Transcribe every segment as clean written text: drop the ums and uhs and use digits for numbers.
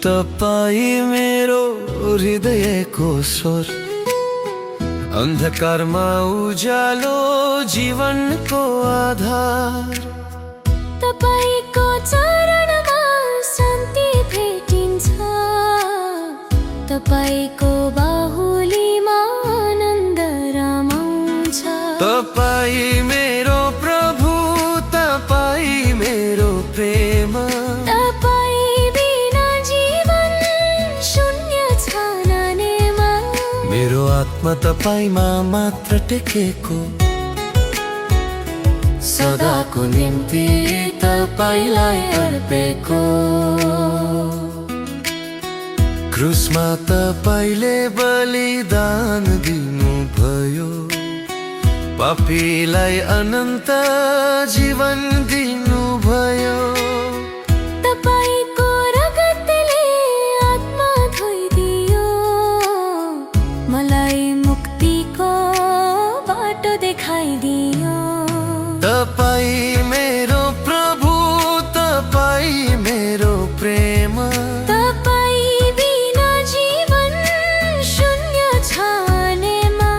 तपाईँ मेरो हृदयको स्वर, अन्धकारमा उज्यालो जीवनको आधार। तपाईको चरणमा शान्ति भेटिन्छ, तपाईको बाहुलीमा आनन्द रमाउँछ। तपाईँ मेरो प्रभु, तपाईँ मेरो प्रेम, तपाईँ बिना जीवन शून्य छ नानेमा। मेरो आत्मा तपाईँमा मात्र टेकेको, सदाको निम्ति तपाईलाई अर्पेको। क्रुसमा तपाईले बलिदान दिनुभयो, पापीलाई अनन्त जीवन दिनुभयो। तपाईको रगतले आत्मा धोइदियो, मलाई मुक्तिको बाटो देखाइदियो। तपाईँ मेरो प्रभु, तपाईँ मेरो प्रेम, तपाईँ बिना जीवन शून्य छ नेमा।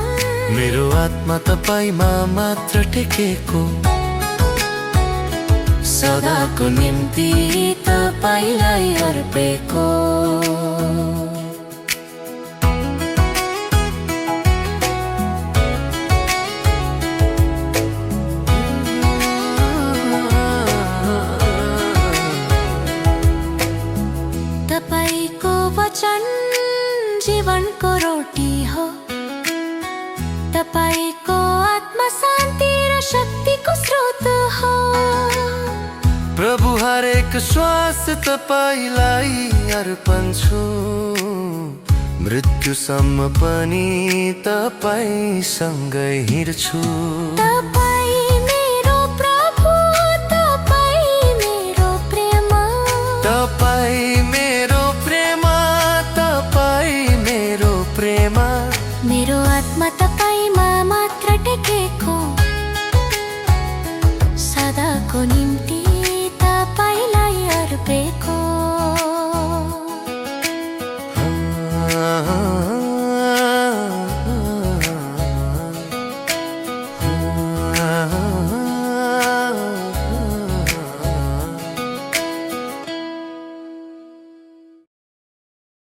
मेरो आत्मा तपाईँमा मात्र टेकेको, सदाको निम्ति तपाईलाई अर्पेको। तपाईको वचन जीवनको रोटी हो, तपाईको आत्मा शान्ति र शक्तिको स्रोत हो। प्रभु हरेक श्वास तपाईलाई अर्पण छु, मृत्युसम्म पनि तपाईसँगै हिँड्छु।